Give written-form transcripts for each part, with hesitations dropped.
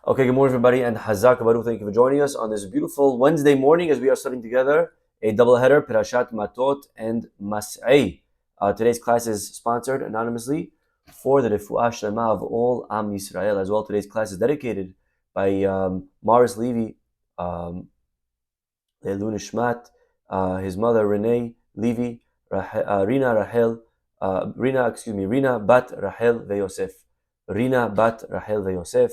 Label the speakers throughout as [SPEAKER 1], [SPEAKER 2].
[SPEAKER 1] Okay, good morning, everybody, and Chazak. Thank you for joining us on this beautiful Wednesday morning as we are studying together a double header, Parshat Matot and Masei. Today's class is sponsored anonymously for the refuah shlema of all Am Yisrael as well. Today's class is dedicated by Morris Levy, Leilu Nishmat, his mother Renee Levy, Rina Bat Rahel VeYosef. Rina Bat Rahel VeYosef.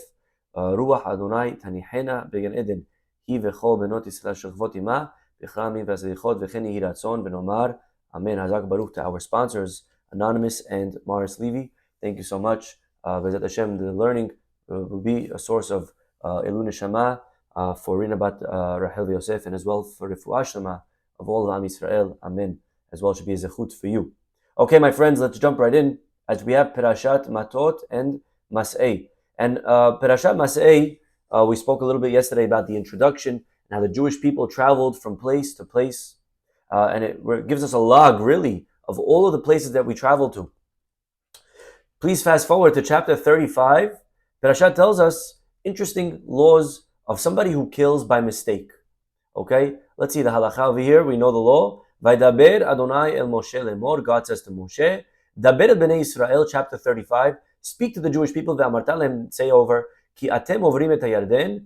[SPEAKER 1] רוח אדוני תניחנה בגן עדן, היא וכל בנות ישראל שוכבות עמה, בכרמים והזריחות וכן יהי רצון ונאמר, Amen. Hazak Baruch to our sponsors, Anonymous and Morris Levy. Thank you so much. Bezat Hashem, the learning will be a source of Elu Neshama for Rina Bat Rahel Yosef, and as well for Refuah Shlema of all of Am Yisrael. Amen. As well should be a zechut for you. Okay, my friends, let's jump right in as we have Parashat Matot and Masei. And Parashat Masei, we spoke a little bit yesterday about the introduction and how the Jewish people traveled from place to place. And it gives us a log, really, of all of the places that we traveled to. Please fast forward to chapter 35. Parashat tells us interesting laws of somebody who kills by mistake. Okay, let's see the halakha over here. We know the law. Vaydaber Adonai el Moshe lemor. God says to Moshe, Daber el bnei Israel, chapter 35. Speak to the Jewish people, ve'amarta lehem, say over, ki atem ovrim et hayarden,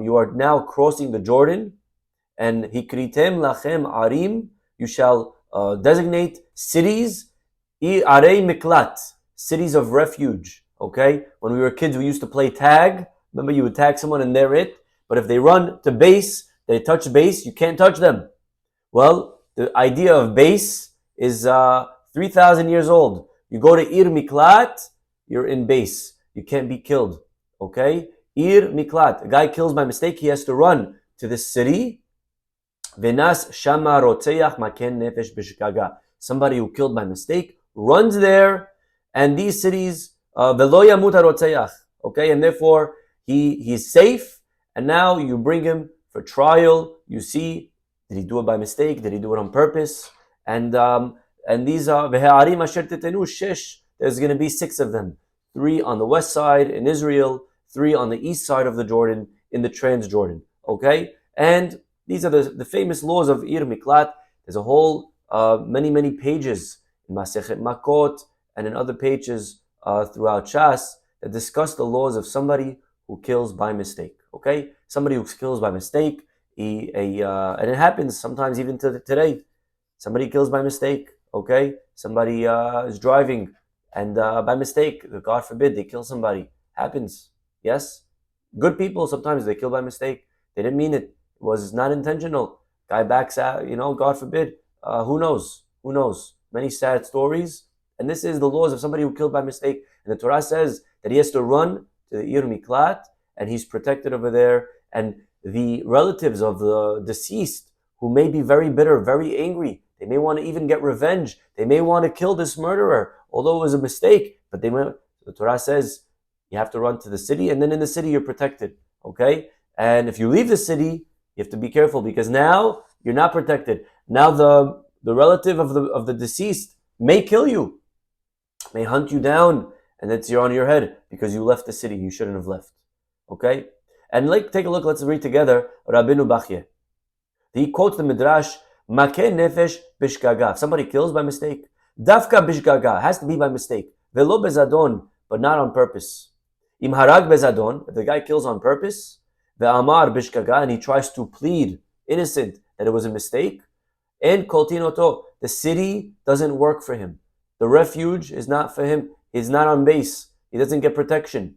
[SPEAKER 1] you are now crossing the Jordan, and hikritem lachem arim, you shall designate cities, arei miklat, cities of refuge. Okay, when we were kids, we used to play tag. Remember, you would tag someone and they're it. But if they run to base, they touch base, you can't touch them. Well, the idea of base is 3,000 years old. You go to ir miklat, you're in base. You can't be killed. Okay? Ir miklat. A guy kills by mistake, he has to run to this city. Venas shama rotzeach maken nefesh b'shkaga. Somebody who killed by mistake runs there, and these cities velo yamut harotzeach. Okay, and therefore he's safe. And now you bring him for trial. You see, did he do it by mistake? Did he do it on purpose? And these are ve'ha'arim asher tetenu shesh. There's going to be 6 of them. 3 on the west side in Israel, 3 on the east side of the Jordan in the Transjordan. Okay? And these are the famous laws of Ir Miklat. There's a whole many pages in Masechet Makot and in other pages throughout Shas that discuss the laws of somebody who kills by mistake. Okay? Somebody who kills by mistake, and it happens sometimes even today. Somebody kills by mistake. Okay? Somebody is driving and by mistake, God forbid, they kill somebody. Happens. Yes? Good people, sometimes they kill by mistake. They didn't mean it. It was not intentional. Guy backs out, God forbid. Who knows? Who knows? Many sad stories. And this is the laws of somebody who killed by mistake. And the Torah says that he has to run to the Ir Miklat, and he's protected over there. And the relatives of the deceased, who may be very bitter, very angry, they may want to even get revenge. They may want to kill this murderer, although it was a mistake. But the Torah says you have to run to the city, and then in the city you're protected. Okay? And if you leave the city, you have to be careful, because now you're not protected. Now the relative of the deceased may kill you, may hunt you down, and you're on your head because you left the city. You shouldn't have left. Okay? And take a look. Let's read together Rabbeinu Bachye. He quotes the Midrash. Makeh nefesh bishgaga. If somebody kills by mistake, dafka bishgaga, has to be by mistake. Velo bezadon, but not on purpose. Im harag bezadon, if the guy kills on purpose, ve'amar bishgaga, and he tries to plead innocent that it was a mistake, en koltinoto, the city doesn't work for him. The refuge is not for him. He's not on base. He doesn't get protection.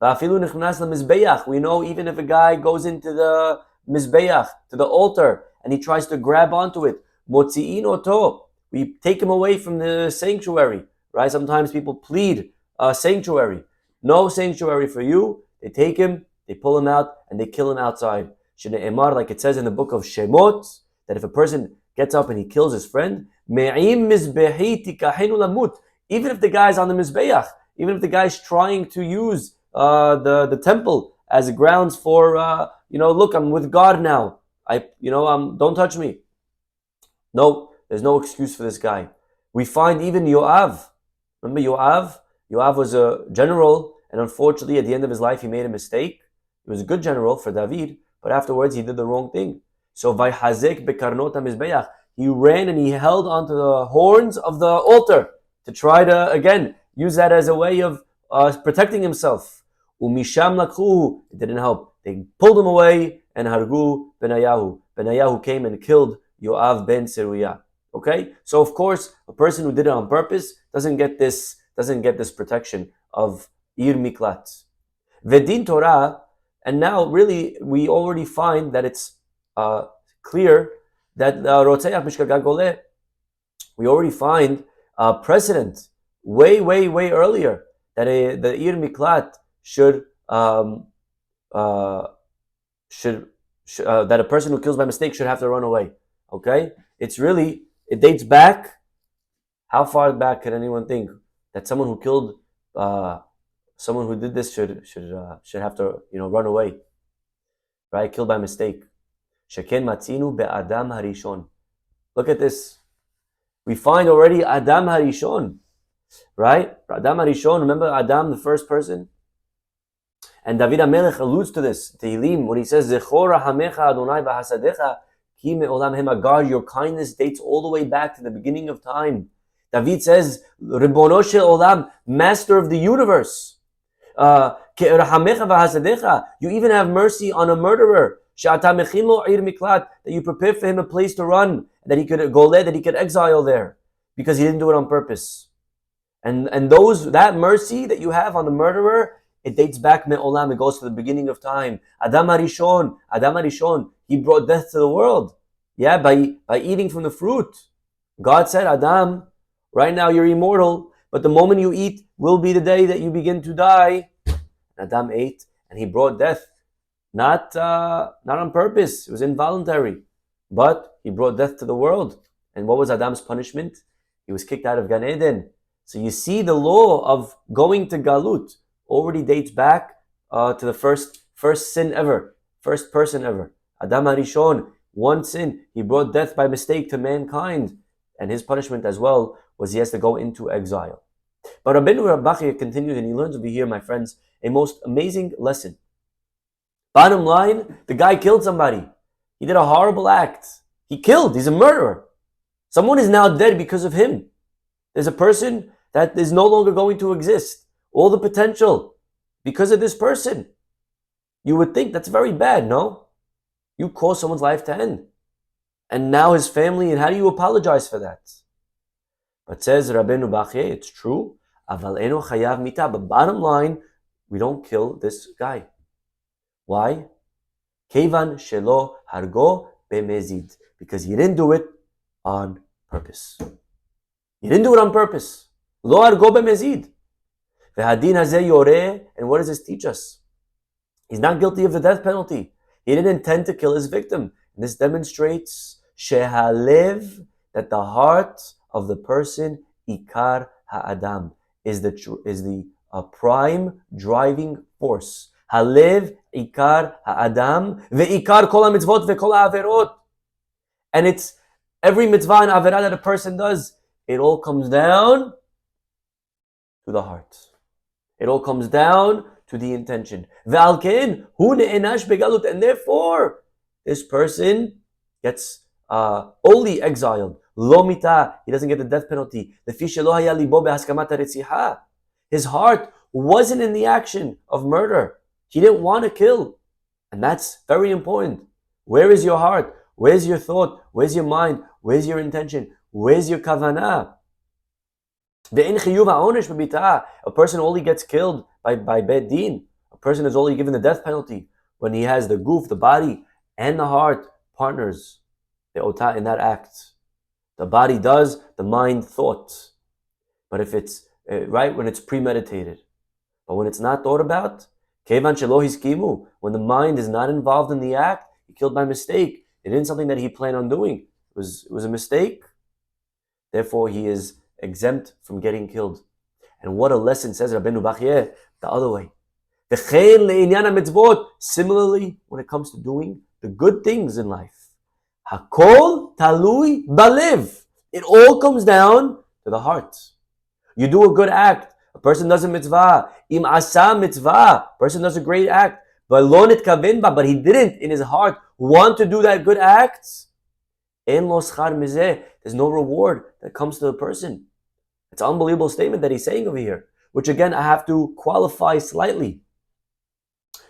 [SPEAKER 1] Va'afilu nichnas lemizbeach. We know even if a guy goes into the mizbeach, to the altar, and he tries to grab onto it, motzi'in oto, we take him away from the sanctuary, right? Sometimes people plead sanctuary. No sanctuary for you. They take him, they pull him out, and they kill him outside. Shne'emar, like it says in the book of Shemot, that if a person gets up and he kills his friend, me'im mizbehi tikahenu lamut, even if the guy's on the mizbeach, even if the guy's trying to use the temple as grounds for, look, I'm with God now. Don't touch me. No, there's no excuse for this guy. We find even Yoav. Remember Yoav? Yoav was a general, and unfortunately, at the end of his life, he made a mistake. He was a good general for David, but afterwards he did the wrong thing. So Vayhazek bekarnot hamizbeach, he ran and he held onto the horns of the altar to try to, again, use that as a way of protecting himself. Umisham lakhu, it didn't help. They pulled him away, and hargu Benayahu. Benayahu came and killed Yoav ben Seruya. Okay, so of course, a person who did it on purpose doesn't get this protection of Ir Miklat. Vedin Torah, and now really we already find that it's clear that Rotzeach Mishkagah Goleh, we already find a precedent way earlier that the Ir Miklat should that a person who kills by mistake should have to run away. Okay, it dates back. How far back can anyone think that someone who killed someone who did this should have to run away, right? Killed by mistake. Sheken matzinu be'adam harishon. Look at this. We find already Adam harishon, right? Adam harishon. Remember Adam, the first person. And David HaMelech alludes to this, Tehillim, when he says, Zechor rahamecha Adonai v'hasadecha ki me'olam hema. God, your kindness dates all the way back to the beginning of time. David says, Ribono shel olam, master of the universe. Rahamecha v'hasadecha, you even have mercy on a murderer. She'ata mechin lo ir miklat, that you prepare for him a place to run, that he could go there, that he could exile there, because he didn't do it on purpose. And that mercy that you have on the murderer, it dates back me'olam, it goes to the beginning of time. Adam Harishon, he brought death to the world. Yeah, by eating from the fruit. God said, Adam, right now you're immortal, but the moment you eat will be the day that you begin to die. Adam ate, and he brought death. Not on purpose, it was involuntary. But he brought death to the world. And what was Adam's punishment? He was kicked out of Gan Eden. So you see, the law of going to Galut already dates back to the first sin ever, first person ever. Adam Harishon, one sin, he brought death by mistake to mankind, and his punishment as well was he has to go into exile. But Rabbeinu Rabachia continued, and he learns over here, my friends, a most amazing lesson. Bottom line, the guy killed somebody. He did a horrible act. He's a murderer. Someone is now dead because of him. There's a person that is no longer going to exist. All the potential because of this person. You would think that's very bad, no? You caused someone's life to end. And now his family, and how do you apologize for that? But says Rabbeinu Bachye, it's true. Aval eno chayav mita. But bottom line, we don't kill this guy. Why? Kevan shelo hargo bemezid. Because he didn't do it on purpose. He didn't do it on purpose. Lo hargo bemezid. V'hadin hazeh yoreh. And what does this teach us? He's not guilty of the death penalty. He didn't intend to kill his victim. And this demonstrates shehalev, that the heart of the person, ikar ha'adam, is the prime driving force. Halev ikar ha'adam ve'ikar kol ha'mitzvot ve'kol ha'averot. And it's every mitzvah and averah that a person does, it all comes down to the heart. It all comes down to the intention. Ve'al ken hu ne'enash begalut. And therefore, this person gets only exiled. Lo mita, he doesn't get the death penalty. His heart wasn't in the action of murder. He didn't want to kill. And that's very important. Where is your heart? Where's your thought? Where's your mind? Where's your intention? Where's your kavana? A person only gets killed by bed din. A person is only given the death penalty when he has the goof, the body, and the heart partners in that act. The body does, the mind thought. But if it's when it's premeditated. But when it's not thought about, kevan shelo hiskimu, when the mind is not involved in the act, he killed by mistake. It isn't something that he planned on doing. It was a mistake. Therefore, he is exempt from getting killed. And what a lesson, says Rabbeinu Bachye, the other way. Similarly, when it comes to doing the good things in life, hakol talui balev. It all comes down to the heart. You do a good act. A person does a mitzvah. Im asa mitzvah. A person does a great act. but he didn't in his heart want to do that good act, there's no reward that comes to the person. It's an unbelievable statement that he's saying over here, which again I have to qualify slightly.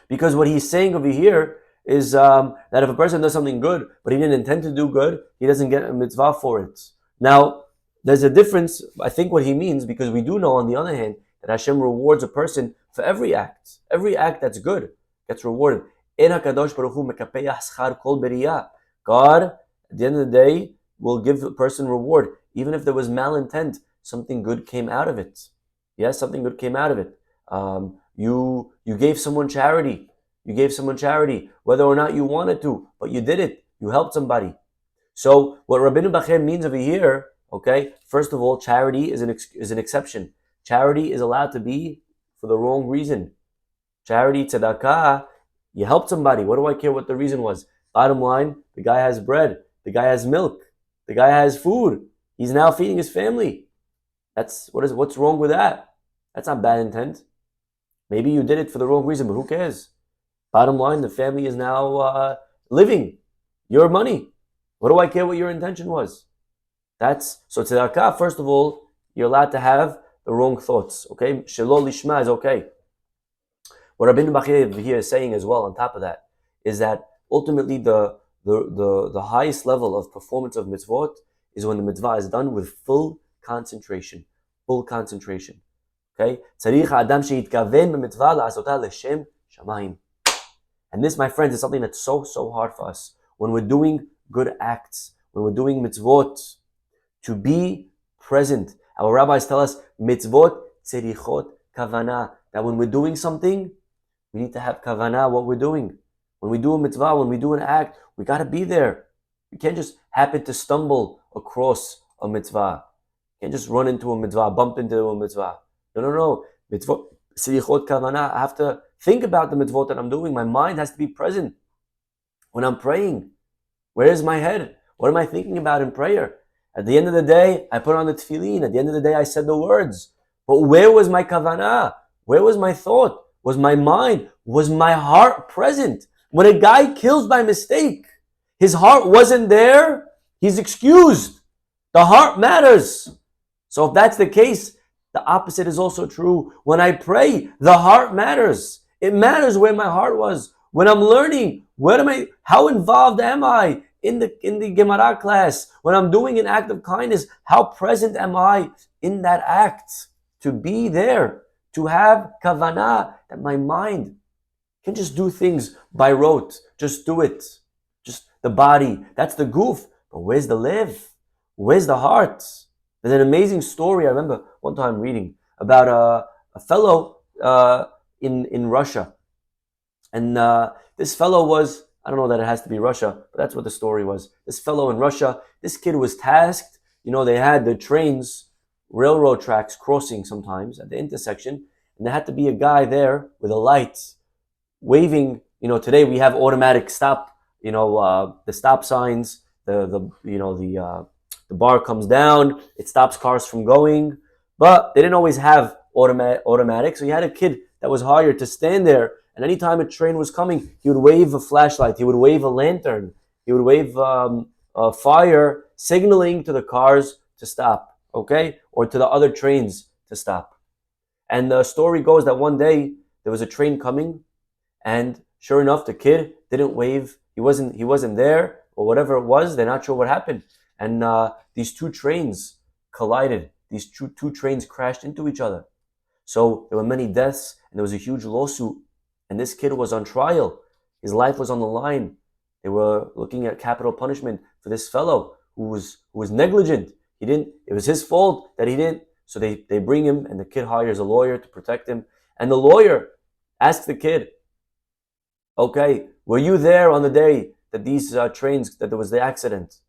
[SPEAKER 1] Because what he's saying over here is that if a person does something good, but he didn't intend to do good, he doesn't get a mitzvah for it. Now, there's a difference, I think what he means, because we do know on the other hand that Hashem rewards a person for every act. Every act that's good gets rewarded. God, at the end of the day, will give the person reward. Even if there was malintent, something good came out of it. Yes, something good came out of it. You gave someone charity. You gave someone charity, whether or not you wanted to, but you did it. You helped somebody. So what Rabbeinu Bachir means over here, okay, first of all, charity is an exception. Charity is allowed to be for the wrong reason. Charity, tzedakah, you helped somebody. What do I care what the reason was? Bottom line, the guy has bread. The guy has milk. The guy has food. He's now feeding his family. What's wrong with that? That's not bad intent. Maybe you did it for the wrong reason, but who cares? Bottom line, the family is now living. Your money. What do I care what your intention was? So tzedakah, first of all, you're allowed to have the wrong thoughts. Okay? Shelo lishma is okay. What Rabbeinu Bachir here is saying as well on top of that is that ultimately the highest level of performance of mitzvot is when the mitzvah is done with full concentration. Full concentration. Okay? And this, my friends, is something that's so hard for us. When we're doing good acts, when we're doing mitzvot, to be present. Our rabbis tell us, mitzvot tzerichot kavana. That when we're doing something, we need to have kavana, what we're doing. When we do a mitzvah, when we do an act, we got to be there. You can't just happen to stumble across a mitzvah. You can't just run into a mitzvah, bump into a mitzvah. No. Mitzvot tzerichot kavana. I have to think about the mitzvot that I'm doing. My mind has to be present when I'm praying. Where is my head? What am I thinking about in prayer? At the end of the day, I put on the tefillin. At the end of the day, I said the words. But where was my kavanah? Where was my thought? Was my mind? Was my heart present? When a guy kills by mistake, his heart wasn't there, he's excused. The heart matters. So if that's the case, the opposite is also true. When I pray, the heart matters. It matters where my heart was. When I'm learning, how involved am I in the Gemara class? When I'm doing an act of kindness, how present am I in that act? To be there, to have kavanah, that my mind can just do things by rote. Just do it. Just the body. That's the goof. But where's the live? Where's the heart? There's an amazing story I remember one time reading about a fellow in Russia. And this fellow was, I don't know that it has to be Russia, but that's what the story was. This fellow in Russia, this kid was tasked. They had the trains, railroad tracks crossing sometimes at the intersection, and there had to be a guy there with a light waving. Today we have automatic stop. The stop signs. The bar comes down. It stops cars from going. But they didn't always have automatic. So you had a kid that was hired to stand there, and anytime a train was coming, he would wave a flashlight. He would wave a lantern. He would wave a fire, signaling to the cars to stop. Okay, or to the other trains to stop. And the story goes that one day there was a train coming, and sure enough, the kid didn't wave. He wasn't there, or whatever it was. They're not sure what happened. And these two trains collided. These two trains crashed into each other. So there were many deaths, and there was a huge lawsuit. And this kid was on trial. His life was on the line. They were looking at capital punishment for this fellow who was negligent. It was his fault that he didn't. So they bring him, and the kid hires a lawyer to protect him. And the lawyer asks the kid, okay, were you there on the day that that there was the accident?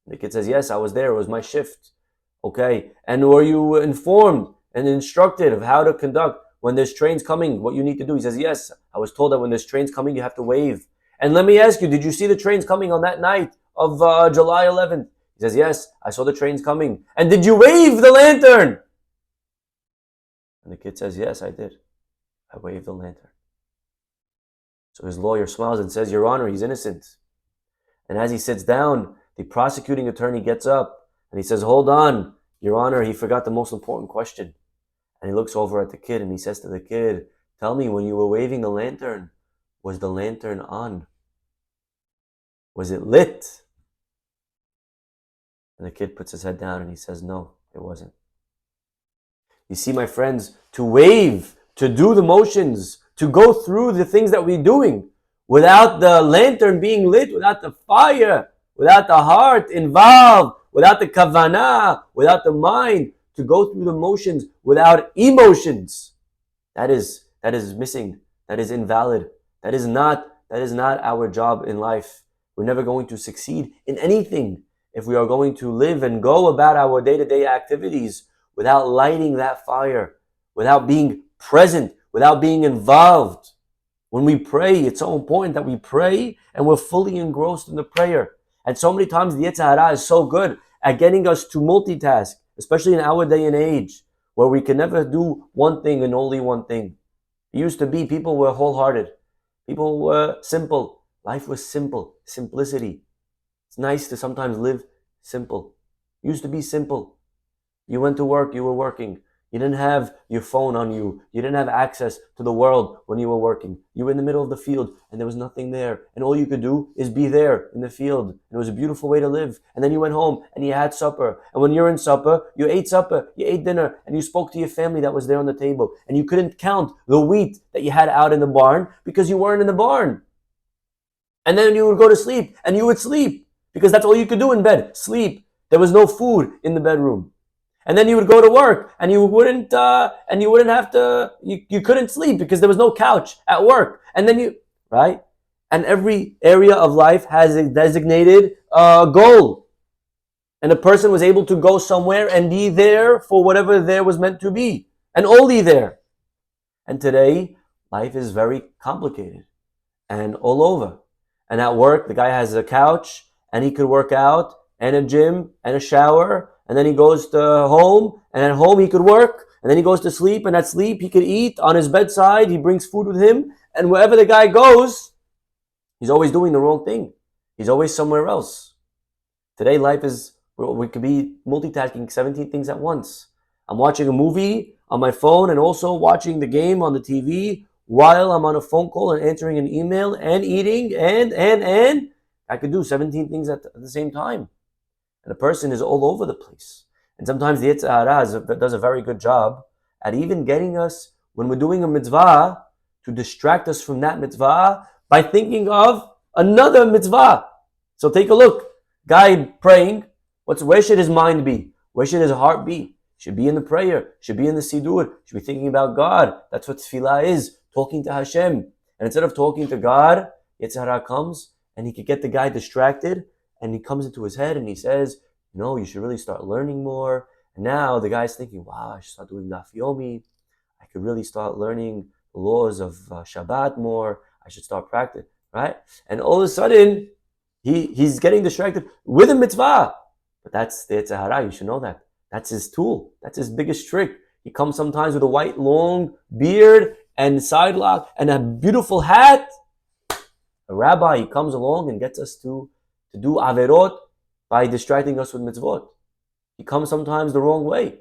[SPEAKER 1] And the kid says, yes, I was there. It was my shift. Okay. And were you informed and instructed of how to conduct when there's trains coming, what you need to do? He says, yes, I was told that when there's trains coming, you have to wave. And let me ask you, did you see the trains coming on that night of July 11th? He says, yes, I saw the trains coming. And did you wave the lantern? And the kid says, yes, I did. I waved the lantern. So his lawyer smiles and says, Your Honor, he's innocent. And as he sits down, the prosecuting attorney gets up and he says, Hold on, Your Honor, he forgot the most important question. And he looks over at the kid and he says to the kid, Tell me, when you were waving the lantern, was the lantern on? Was it lit? And the kid puts his head down and he says, No, it wasn't. You see, my friends, to wave, to do the motions, to go through the things that we're doing, without the lantern being lit, without the fire, without the heart involved, without the Kavana, without the mind, to go through the motions without emotions, that is missing. That is invalid. That is not our job in life. We're never going to succeed in anything if we are going to live and go about our day-to-day activities without lighting that fire, without being present, without being involved. When we pray, it's so important that we pray and we're fully engrossed in the prayer. And so many times the Yetzer Hara is so good at getting us to multitask, especially in our day and age, where we can never do one thing and only one thing. It used to be people were wholehearted. People were simple. Life was simple. Simplicity. It's nice to sometimes live simple. It used to be simple. You went to work, you were working. You didn't have your phone on you. You didn't have access to the world when you were working. You were in the middle of the field and there was nothing there. And all you could do is be there in the field. And it was a beautiful way to live. And then you went home and you had supper. And when you're in supper, you ate dinner, and you spoke to your family that was there on the table. And you couldn't count the wheat that you had out in the barn because you weren't in the barn. And then you would go to sleep and you would sleep because that's all you could do in bed, sleep. There was no food in the bedroom. And then you would go to work and you couldn't sleep because there was no couch at work. And then right? And every area of life has a designated goal. And a person was able to go somewhere and be there for whatever there was meant to be. And only there. And today, life is very complicated and all over. And at work, the guy has a couch and he could work out, and a gym and a shower. And then he goes to home, and at home he could work, and then he goes to sleep, and at sleep he could eat on his bedside. He brings food with him, and wherever the guy goes, he's always doing the wrong thing. He's always somewhere else. Today, life is, we could be multitasking 17 things at once. I'm watching a movie on my phone and also watching the game on the TV while I'm on a phone call and answering an email and eating and I could do 17 things at the same time. And a person is all over the place. And sometimes the Yetzer Hara does a very good job at even getting us, when we're doing a mitzvah, to distract us from that mitzvah by thinking of another mitzvah. So take a look. Guy praying, where should his mind be? Where should his heart be? Should be in the prayer. Should be in the siddur. Should be thinking about God. That's what tefillah is, talking to Hashem. And instead of talking to God, Yetzer Hara comes and he could get the guy distracted. And he comes into his head and he says, you should really start learning more. And now the guy's thinking, wow, I should start doing daf yomi. I could really start learning the laws of Shabbat more. I should start practicing, right? And all of a sudden, he's getting distracted with a mitzvah. But that's the Yetzer Hara, you should know that. That's his tool. That's his biggest trick. He comes sometimes with a white, long beard and sidelock and a beautiful hat. A rabbi, he comes along and gets us to do averot by distracting us with mitzvot. He comes sometimes the wrong way.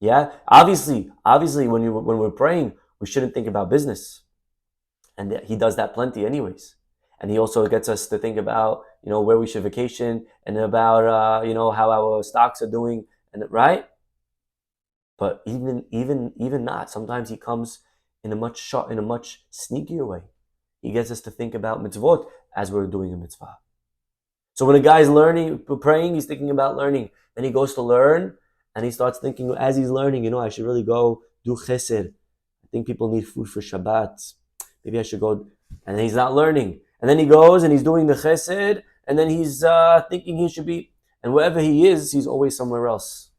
[SPEAKER 1] Yeah, obviously, when we're praying, we shouldn't think about business, and he does that plenty, anyways. And he also gets us to think about where we should vacation and about how our stocks are doing, and right. But even not. Sometimes he comes in a much sneakier way. He gets us to think about mitzvot as we're doing a mitzvah. So when a guy's praying, he's thinking about learning. Then he goes to learn, and he starts thinking, as he's learning, I should really go do chesed. I think people need food for Shabbat. Maybe I should go. And then he's not learning. And then he goes and he's doing the chesed, and then he's thinking he should be. And wherever he is, he's always somewhere else.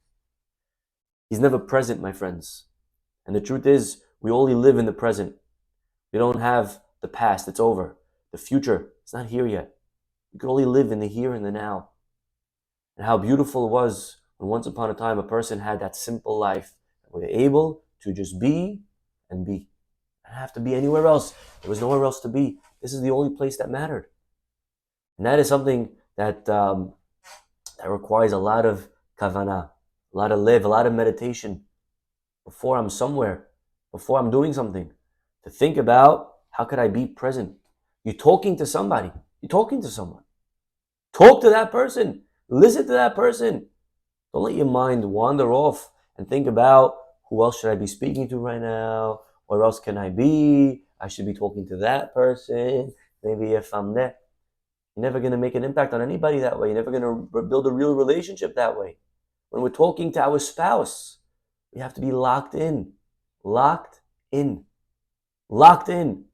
[SPEAKER 1] He's never present, my friends. And the truth is, we only live in the present. We don't have the past. It's over. The future, it's not here yet. You can only live in the here and the now. And how beautiful it was when once upon a time a person had that simple life, where they're able to just be and be. I didn't have to be anywhere else. There was nowhere else to be. This is the only place that mattered. And that is something that that requires a lot of kavana, a lot of live, a lot of meditation before I'm somewhere, before I'm doing something. To think about, how could I be present? You're talking to somebody. You're talking to someone. Talk to that person. Listen to that person. Don't let your mind wander off and think about, who else should I be speaking to right now? Where else can I be? I should be talking to that person. Maybe if I'm there. You're never going to make an impact on anybody that way. You're never going to build a real relationship that way. When we're talking to our spouse, we have to be locked in. Locked in. Locked in.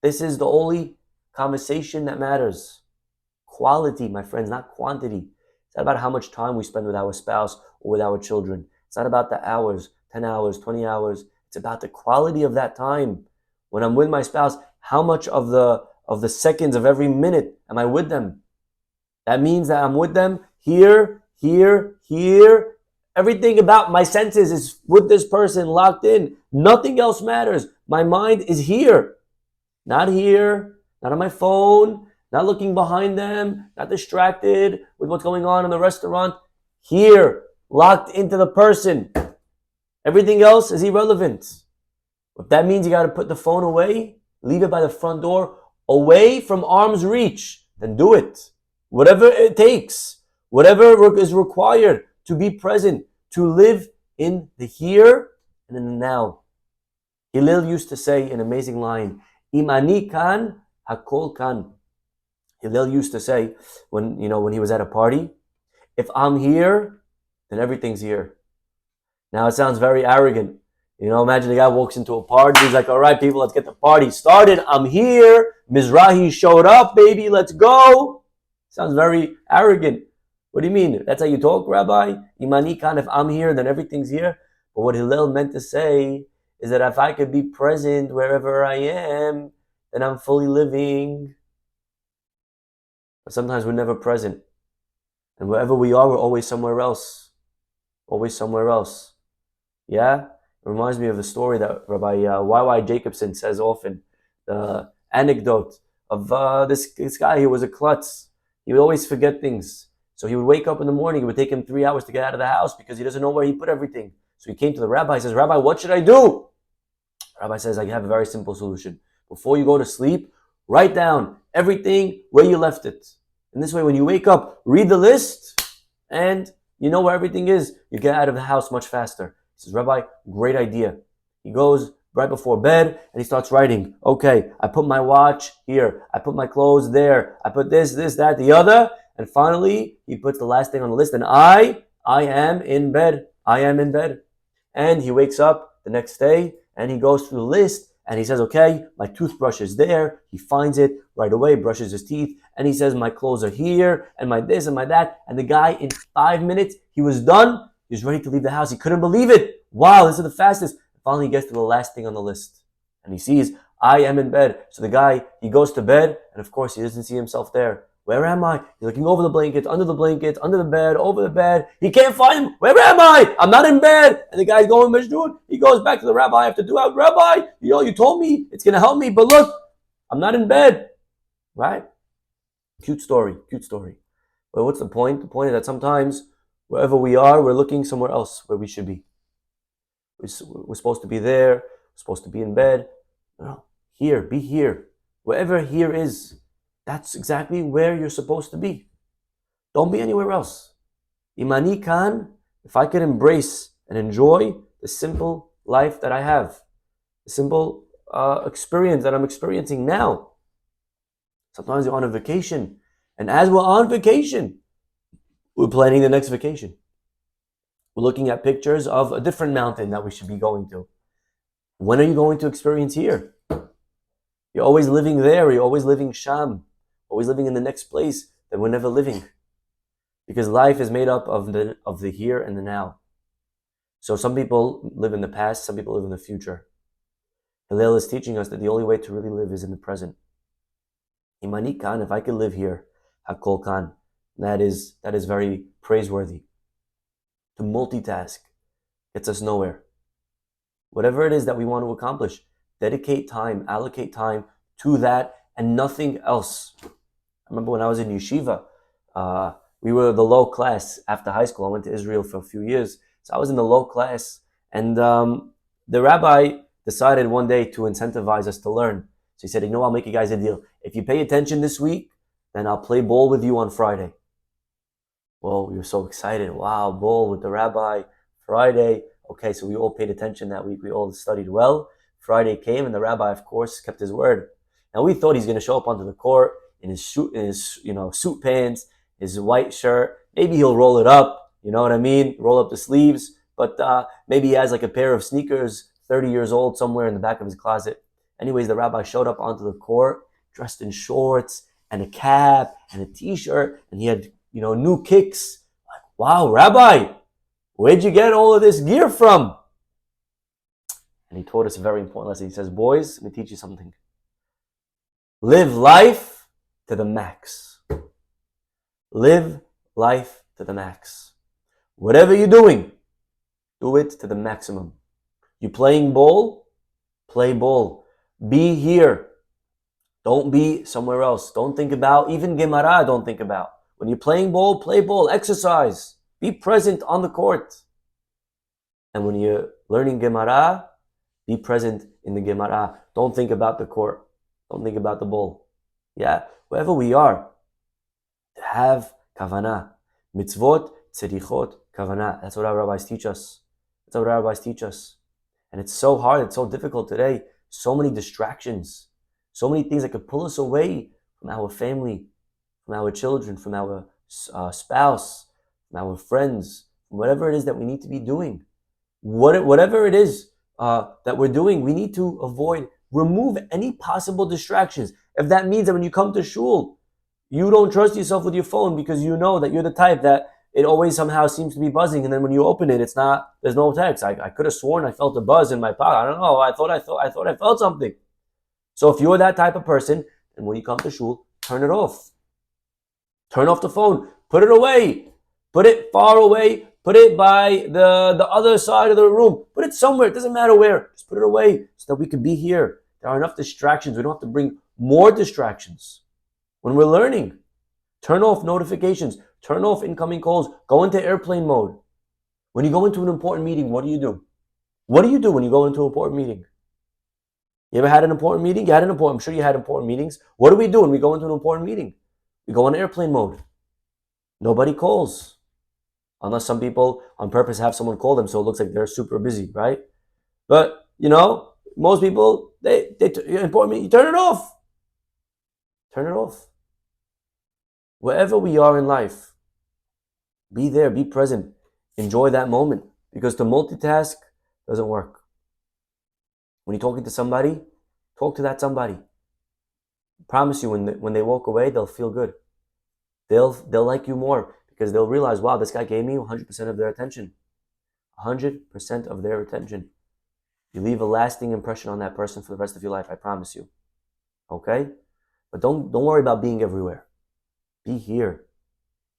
[SPEAKER 1] This is the only conversation that matters. Quality, my friends, not quantity. It's not about how much time we spend with our spouse or with our children. It's not about the hours, 10 hours, 20 hours. It's about the quality of that time. When I'm with my spouse, how much of the seconds of every minute am I with them? That means that I'm with them here, here, here. Everything about my senses is with this person, locked in. Nothing else matters. My mind is here. Not here, not on my phone, not looking behind them, not distracted with what's going on in the restaurant. Here, locked into the person. Everything else is irrelevant. If that means you got to put the phone away, leave it by the front door, away from arm's reach, then do it. Whatever it takes, whatever is required to be present, to live in the here and in the now. Hillel used to say an amazing line, Imani kan, hakol kan. Hillel used to say, when he was at a party, if I'm here, then everything's here. Now it sounds very arrogant. Imagine the guy walks into a party, he's like, all right, people, let's get the party started. I'm here. Mizrahi showed up, baby, let's go. Sounds very arrogant. What do you mean? That's how you talk, Rabbi? Imani kan, if I'm here, then everything's here. But what Hillel meant to say is that if I could be present wherever I am, then I'm fully living. But sometimes we're never present. And wherever we are, we're always somewhere else. Always somewhere else. Yeah? It reminds me of the story that Rabbi Y.Y. Jacobson says often. The anecdote of this guy. He was a klutz. He would always forget things. So he would wake up in the morning. It would take him 3 hours to get out of the house because he doesn't know where he put everything. So he came to the rabbi. He says, Rabbi, what should I do? The rabbi says, I have a very simple solution. Before you go to sleep, write down everything where you left it. And this way, when you wake up, read the list and you know where everything is. You get out of the house much faster. He says, Rabbi, great idea. He goes right before bed and he starts writing. Okay, I put my watch here. I put my clothes there. I put this, that, the other. And finally, he puts the last thing on the list. And I am in bed. I am in bed. And he wakes up the next day and he goes through the list and he says, okay, my toothbrush is there. He finds it right away, brushes his teeth. And he says, my clothes are here and my this and my that. And the guy, in 5 minutes, he was done. He was ready to leave the house. He couldn't believe it. Wow, this is the fastest. Finally, he gets to the last thing on the list. And he sees, I am in bed. So the guy, he goes to bed. And of course, he doesn't see himself there. Where am I? He's looking over the blankets, under the bed, over the bed. He can't find him. Where am I? I'm not in bed. And the guy's going, Majnun. He goes back to the rabbi after 2 hours. Rabbi, you told me it's going to help me. But look, I'm not in bed. Right? Cute story. But what's the point? The point is that sometimes wherever we are, we're looking somewhere else where we should be. We're supposed to be there. We're supposed to be in bed. No, here, be here. Wherever here is, that's exactly where you're supposed to be. Don't be anywhere else. Imani kan, if I could embrace and enjoy the simple life that I have, the simple experience that I'm experiencing now. Sometimes you're on a vacation. And as we're on vacation, we're planning the next vacation. We're looking at pictures of a different mountain that we should be going to. When are you going to experience here? You're always living there. You're always living Sham. Always living in the next place that we're never living. Because life is made up of the here and the now. So some people live in the past. Some people live in the future. Hillel is teaching us that the only way to really live is in the present. Imani kan, if I could live here, hakol kan. That is very praiseworthy. To multitask gets us nowhere. Whatever it is that we want to accomplish, Dedicate time, allocate time to that and nothing else. I remember when I was in yeshiva, we were the low class after high school. I went to Israel for a few years. So I was in the low class, and the rabbi decided one day to incentivize us to learn. So he said, I'll make you guys a deal. If you pay attention this week, then I'll play ball with you on Friday. Well, we were so excited. Wow, ball with the rabbi, Friday. Okay, so we all paid attention that week. We all studied well. Friday came, and the rabbi, of course, kept his word. Now we thought he's going to show up onto the court in his suit pants, his white shirt. Maybe he'll roll it up. You know what I mean? Roll up the sleeves. But maybe he has like a pair of sneakers, 30 years old, somewhere in the back of his closet. Anyways, the rabbi showed up onto the court, dressed in shorts and a cap and a t-shirt, and he had new kicks. Like, wow, Rabbi, where'd you get all of this gear from? And he taught us a very important lesson. He says, boys, let me teach you something. Live life to the max. Live life to the max. Whatever you're doing, do it to the maximum. You playing ball? Play ball. Be here. Don't be somewhere else. Don't think about, even Gemara, don't think about. When you're playing ball, play ball, exercise. Be present on the court. And when you're learning Gemara, be present in the Gemara. Don't think about the court. Don't think about the ball. Yeah, wherever we are, to have Kavana. Mitzvot, tzedichot, Kavana. That's what our rabbis teach us. That's what our rabbis teach us. And it's so hard, it's so difficult today. So many distractions. So many things that could pull us away from our family, from our children, from our spouse, from our friends, from whatever it is that we need to be doing. Whatever it is that we're doing, we need to avoid, remove any possible distractions. If that means that when you come to shul, you don't trust yourself with your phone because you know that you're the type that it always somehow seems to be buzzing, and then when you open it, there's no text. I could have sworn I felt a buzz in my pocket. I don't know. I thought I felt something. So if you're that type of person, then when you come to shul, turn it off. Turn off the phone. Put it away. Put it far away. Put it by the other side of the room. Put it somewhere. It doesn't matter where. Just put it away so that we can be here. There are enough distractions. We don't have to bring more distractions. When we're learning, turn off notifications. Turn off incoming calls. Go into airplane mode. When you go into an important meeting, what do? What do you do when you go into an important meeting? You ever had an important meeting? I'm sure you had important meetings. What do we do when we go into an important meeting? We go on airplane mode. Nobody calls. Unless some people on purpose have someone call them so it looks like they're super busy, right? But, most people, important meeting, you turn it off. Turn it off. Wherever we are in life, be there, be present. Enjoy that moment. Because to multitask doesn't work. When you're talking to somebody, talk to that somebody. I promise you, when they walk away, they'll feel good. They'll like you more because they'll realize, wow, this guy gave me 100% of their attention. 100% of their attention. You leave a lasting impression on that person for the rest of your life, I promise you. Okay? But don't worry about being everywhere. Be here.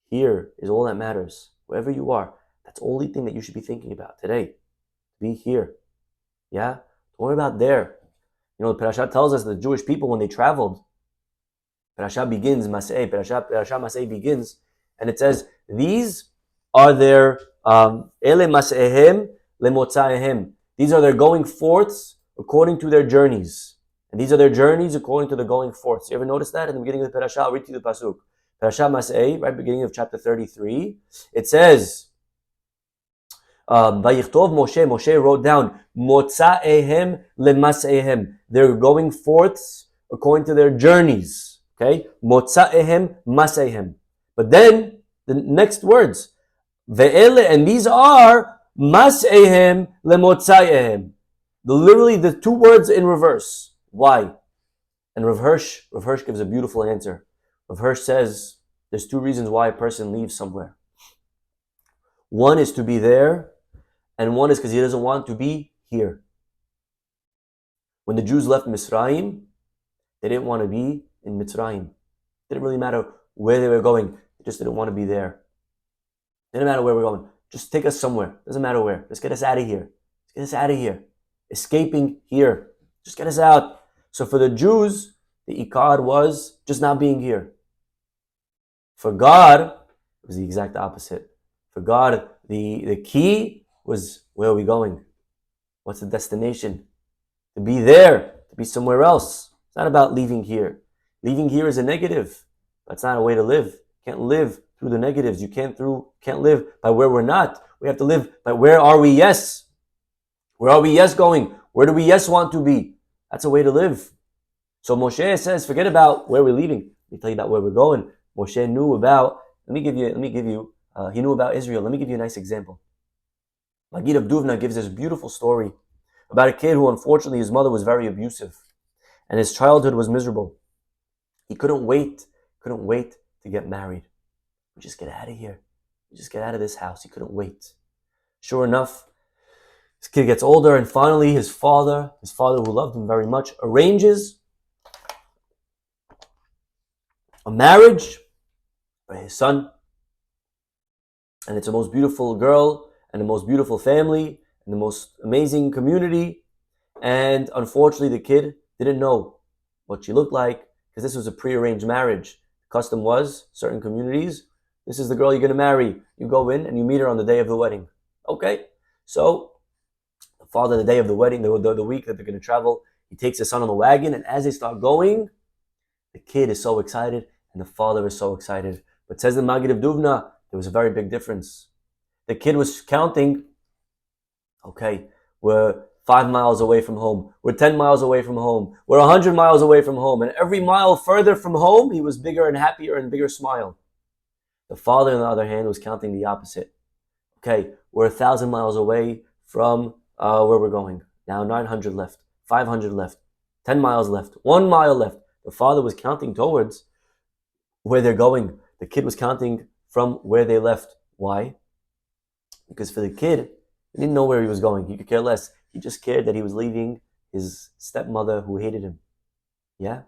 [SPEAKER 1] Here is all that matters. Wherever you are, that's the only thing that you should be thinking about today. Be here. Yeah? Don't worry about there. The Parshat tells us that the Jewish people, when they traveled, Parshat Masei begins, and it says, these are their ele maseihem lemotzaehem. These are their going forths according to their journeys. And these are their journeys according to the going forths. You ever notice that? In the beginning of the Parashah, I'll read to you the Pasuk. Parshat Masei, right beginning of chapter 33, it says, Vayichtov Moshe wrote down, Motzaehem lemaseihem. They're going forths according to their journeys. Okay? Motzaehem maseihem. But then, the next words, Ve'ele, and these are maseihem lemotzaehem. Literally the two words in reverse. Why? And Rav Hirsch gives a beautiful answer. Rav Hirsch says, there's two reasons why a person leaves somewhere. One is to be there, and one is because he doesn't want to be here. When the Jews left Mitzrayim, they didn't want to be in Mitzrayim. It didn't really matter where they were going. They just didn't want to be there. It didn't matter where we're going. Just take us somewhere. Doesn't matter where. Just get us out of here. Just get us out of here. Escaping here. Just get us out. So for the Jews, the ikar was just not being here. For God, it was the exact opposite. For God, the key was, where are we going? What's the destination? To be there, to be somewhere else. It's not about leaving here. Leaving here is a negative. That's not a way to live. You can't live through the negatives. You can't live by where we're not. We have to live by where are we, yes. Where are we, yes, going? Where do we, yes, want to be? That's a way to live. So Moshe says, forget about where we're leaving. Let me tell you about where we're going. Moshe knew about, he knew about Israel. Let me give you a nice example. Magid of Duvna gives this beautiful story about a kid who, unfortunately, his mother was very abusive and his childhood was miserable. He couldn't wait to get married. Just get out of here. Just get out of this house. He couldn't wait. Sure enough, this kid gets older, and finally his father who loved him very much, arranges a marriage for his son. And it's the most beautiful girl and the most beautiful family and the most amazing community. And unfortunately, the kid didn't know what she looked like, because this was a prearranged marriage. The custom was, certain communities, this is the girl you're going to marry. You go in and you meet her on the day of the wedding. Okay, so the father, the day of the wedding, the week that they're going to travel, he takes his son on the wagon, and as they start going, the kid is so excited and the father is so excited. But says the Magid of Duvna, there was a very big difference. The kid was counting, okay, we're 5 miles away from home, we're 10 miles away from home, we're 100 miles away from home, and every mile further from home, he was bigger and happier and bigger smile. The father, on the other hand, was counting the opposite. Okay, we're 1,000 miles away from where we're going. Now 900 left, 500 left, 10 miles left, 1 mile left. The father was counting towards where they're going. The kid was counting from where they left. Why? Because for the kid, he didn't know where he was going. He could care less. He just cared that he was leaving his stepmother who hated him. Yeah?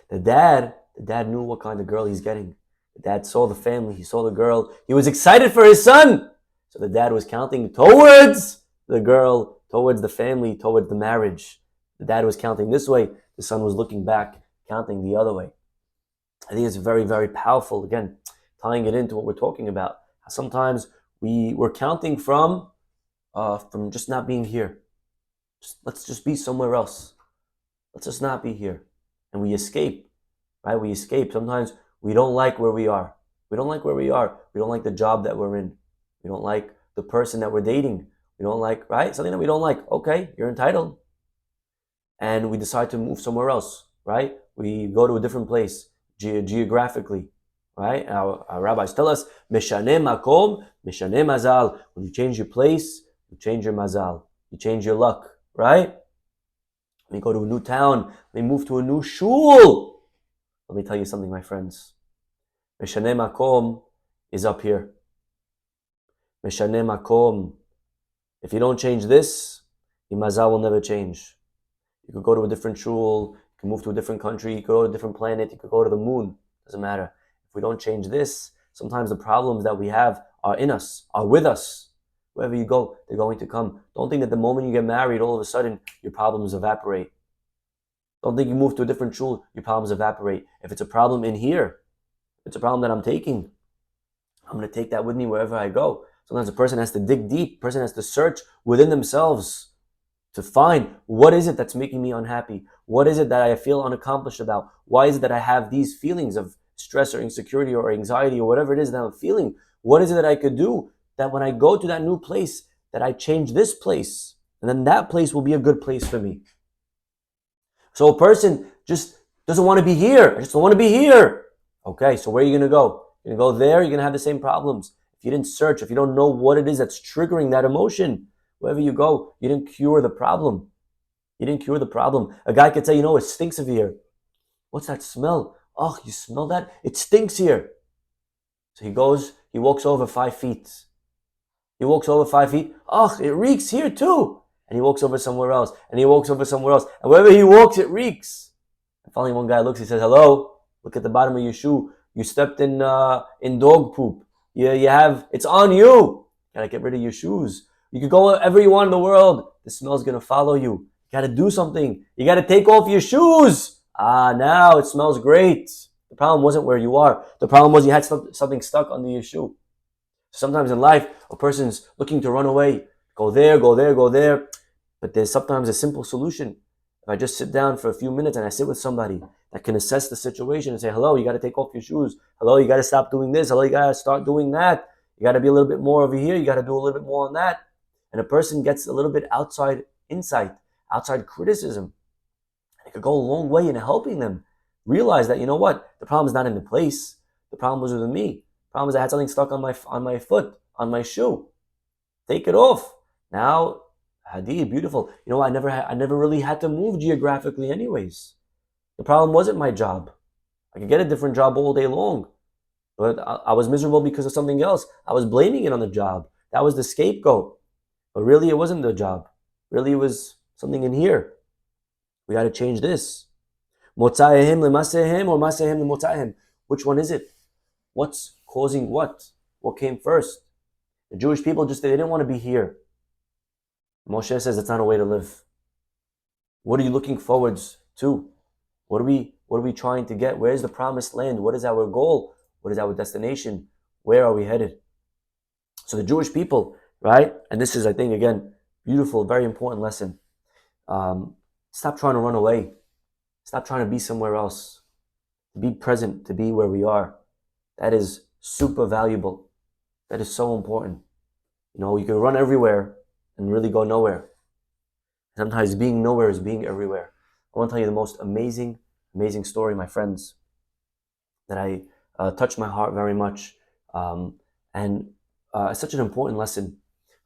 [SPEAKER 1] The dad knew what kind of girl he's getting. The dad saw the family. He saw the girl. He was excited for his son. So the dad was counting towards the girl, towards the family, towards the marriage. The dad was counting this way. The son was looking back, counting the other way. I think it's very, very powerful. Again, tying it into what we're talking about. Sometimes we're counting from just not being here. Let's just be somewhere else. Let's just not be here. And we escape, right? We escape. Sometimes we don't like where we are. We don't like where we are. We don't like the job that we're in. We don't like the person that we're dating. We don't like, right? Something that we don't like. Okay, you're entitled. And we decide to move somewhere else, right? We go to a different place geographically, right? Our rabbis tell us, Meshaneh makom, meshaneh mazal. When you change your place, you change your mazal. You change your luck, right? When you go to a new town, when you move to a new shul. Let me tell you something, my friends. Meshaneh makom is up here. Meshaneh makom. If you don't change this, your mazal will never change. You could go to a different shul, you can move to a different country, you could go to a different planet, you could go to the moon. Doesn't matter. If we don't change this, sometimes the problems that we have are in us, are with us. Wherever you go, they're going to come. Don't think that the moment you get married, all of a sudden, your problems evaporate. Don't think you move to a different shul, your problems evaporate. If it's a problem in here, if it's a problem that I'm taking, I'm going to take that with me wherever I go. Sometimes a person has to dig deep, a person has to search within themselves to find, what is it that's making me unhappy? What is it that I feel unaccomplished about? Why is it that I have these feelings of stress or insecurity or anxiety or whatever it is that I'm feeling? What is it that I could do that when I go to that new place, that I change this place, and then that place will be a good place for me? So a person just doesn't want to be here. I just don't want to be here. Okay, so where are you going to go? You're going to go there, you're going to have the same problems. If you didn't search, if you don't know what it is that's triggering that emotion, wherever you go, you didn't cure the problem. You didn't cure the problem. A guy could say, it stinks of here. What's that smell? Oh, you smell that? It stinks here. So he walks over 5 feet. He walks over 5 feet. Oh, it reeks here too. And he walks over somewhere else. And he walks over somewhere else. And wherever he walks, it reeks. And finally one guy looks, he says, hello, look at the bottom of your shoe. You stepped in dog poop. It's on you. Gotta get rid of your shoes. You could go wherever you want in the world. The smell's going to follow you. You got to do something. You got to take off your shoes. Now it smells great. The problem wasn't where you are. The problem was you had something stuck under your shoe. Sometimes in life, a person's looking to run away. Go there, go there, go there. But there's sometimes a simple solution. If I just sit down for a few minutes and I sit with somebody that can assess the situation and say, hello, you got to take off your shoes. Hello, you got to stop doing this. Hello, you got to start doing that. You got to be a little bit more over here. You got to do a little bit more on that. And a person gets a little bit outside insight, outside criticism. It could go a long way in helping them realize that, you know what? The problem is not in the place. The problem was with me. The problem is I had something stuck on my foot, on my shoe. Take it off. Now, Hadi, beautiful. You know, I never really had to move geographically anyways. The problem wasn't my job. I could get a different job all day long. But I was miserable because of something else. I was blaming it on the job. That was the scapegoat. But really, it wasn't the job. Really, it was something in here. We got to change this. Motzayehim lemasehim or masehim lemotzayehim. Which one is it? What's causing what? What came first? The Jewish people they didn't want to be here. Moshe says it's not a way to live. What are you looking forward to? What are we trying to get? Where's the promised land? What is our goal? What is our destination? Where are we headed? So the Jewish people, right? And this is, I think, again, beautiful, very important lesson. Stop trying to run away. Stop trying to be somewhere else. Be present, to be where we are. That is super valuable. That is so important. You know, you can run everywhere and really go nowhere. Sometimes being nowhere is being everywhere. I want to tell you the most amazing story, my friends, that I touched my heart very much. And it's such an important lesson.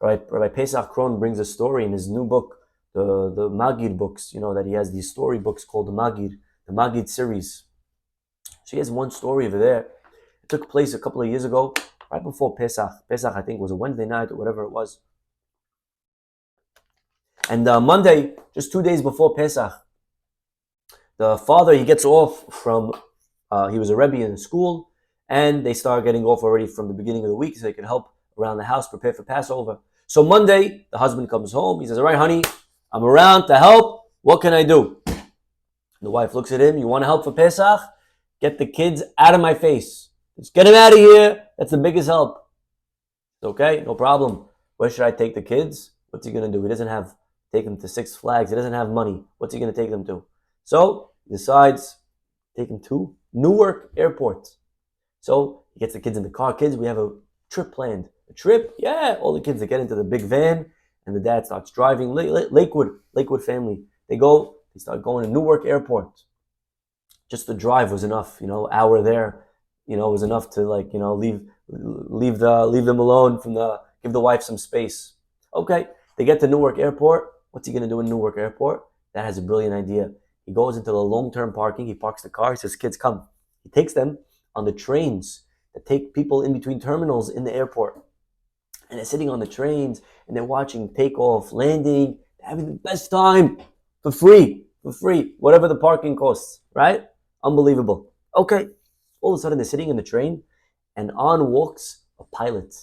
[SPEAKER 1] Rabbi Pesach Kron brings a story in his new book, the Magid books, you know, that he has these story books called the Magid series. So he has one story over there. It took place a couple of years ago, right before Pesach. Pesach, I think, was a Wednesday night or whatever it was. And Monday, just 2 days before Pesach, the father, he gets off from, he was a Rebbe in school, and they start getting off already from the beginning of the week so they can help around the house, prepare for Passover. So Monday, the husband comes home. He says, all right, honey, I'm around to help. What can I do? The wife looks at him. You want to help for Pesach? Get the kids out of my face. Just get them out of here. That's the biggest help. Okay, no problem. Where should I take the kids? What's he going to do? He doesn't have, take them to Six Flags. He doesn't have money. What's he going to take them to? So he decides, take them to Newark Airport. So he gets the kids in the car. Kids, we have a trip planned. A trip? Yeah. All the kids, they get into the big van, and the dad starts driving. Lakewood family. They start going to Newark Airport. Just the drive was enough, you know, hour there, you know, was enough to, like, you know, leave them alone give the wife some space. Okay. They get to Newark Airport. What's he going to do in Newark Airport? That has a brilliant idea. He goes into the long-term parking. He parks the car. He says, kids, come. He takes them on the trains that take people in between terminals in the airport. And they're sitting on the trains and they're watching takeoff, landing, having the best time for free, whatever the parking costs, right? Unbelievable. Okay. All of a sudden they're sitting in the train and on walks a pilot,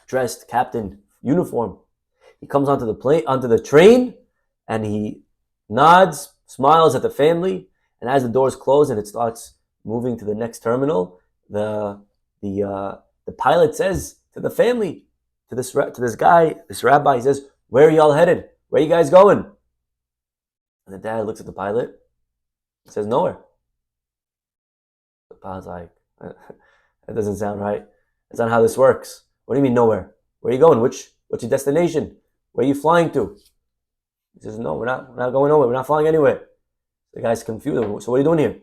[SPEAKER 1] dressed, captain, uniform. He comes onto the train, and he nods, smiles at the family, and as the doors close and it starts moving to the next terminal, the pilot says to the family, to this guy, this rabbi, he says, "Where are y'all headed? Where are you guys going?" And the dad looks at the pilot, and says, "Nowhere." The pilot's like, "That doesn't sound right. That's not how this works. What do you mean nowhere? Where are you going? What's your destination? Where are you flying to?" He says, "No, we're not going nowhere. We're not flying anywhere." The guy's confused. "So what are you doing here?"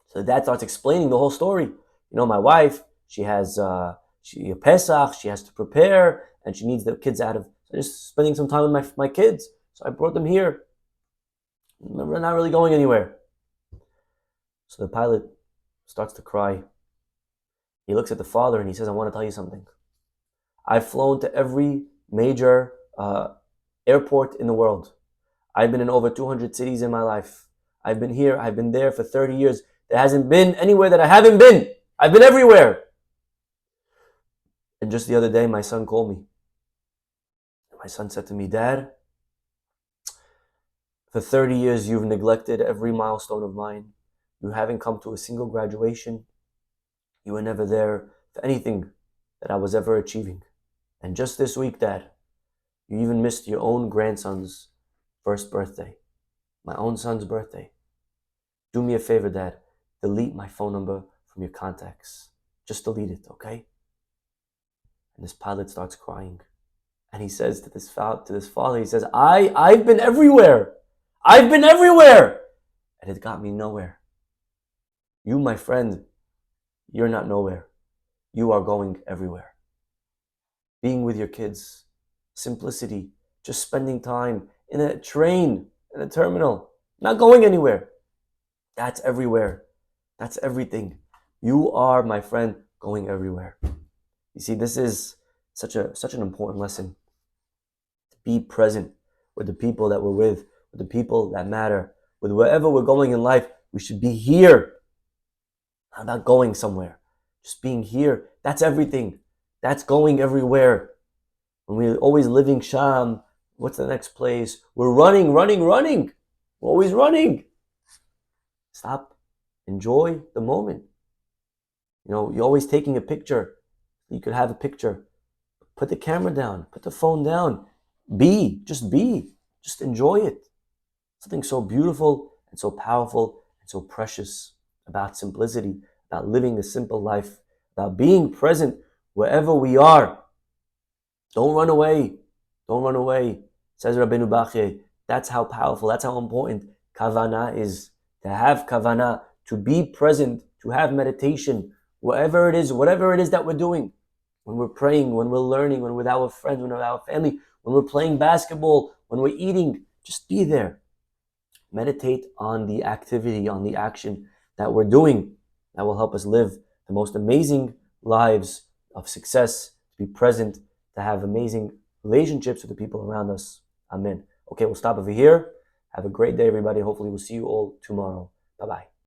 [SPEAKER 1] So the dad starts explaining the whole story. You know, my wife, she has Pesach, she has to prepare, and she needs the kids out of, so just spending some time with my kids. So I brought them here. We're not really going anywhere. So the pilot starts to cry. He looks at the father and he says, "I want to tell you something. I've flown to every major airport in the world. I've been in over 200 cities in my life. I've been here, I've been there for 30 years. There hasn't been anywhere that I haven't been. I've been everywhere." And just the other day, my son called me. My son said to me, "Dad, For 30 years, you've neglected every milestone of mine. You haven't come to a single graduation. You were never there for anything that I was ever achieving. And just this week, Dad, you even missed your own grandson's first birthday. My own son's birthday. Do me a favor, Dad. Delete my phone number from your contacts. Just delete it, okay? And this pilot starts crying. And he says to this father, he says, I've been everywhere. I've been everywhere. And it got me nowhere. You, my friend, you're not nowhere. You are going everywhere. Being with your kids, simplicity, just spending time in a train, in a terminal, not going anywhere. That's everywhere. That's everything. You are, my friend, going everywhere. You see, this is such an important lesson. To be present with the people that we're with the people that matter, with wherever we're going in life. We should be here. Not about going somewhere. Just being here. That's everything. That's going everywhere. When we're always living Sham, what's the next place? We're running. We're always running. Stop. Enjoy the moment. You're always taking a picture. You could have a picture. Put the camera down. Put the phone down. Just be. Just enjoy it. Something so beautiful and so powerful and so precious about simplicity, about living the simple life, about being present wherever we are. Don't run away. Don't run away. Says Rabbeinu Bachye, that's how powerful, that's how important Kavana is. To have Kavana, to be present, to have meditation, whatever it is that we're doing. When we're praying, when we're learning, when we're with our friends, when we're with our family, when we're playing basketball, when we're eating, just be there. Meditate on the activity, on the action that we're doing. That will help us live the most amazing lives of success, to be present, to have amazing relationships with the people around us. Amen. Okay, we'll stop over here. Have a great day, everybody. Hopefully we'll see you all tomorrow. Bye-bye.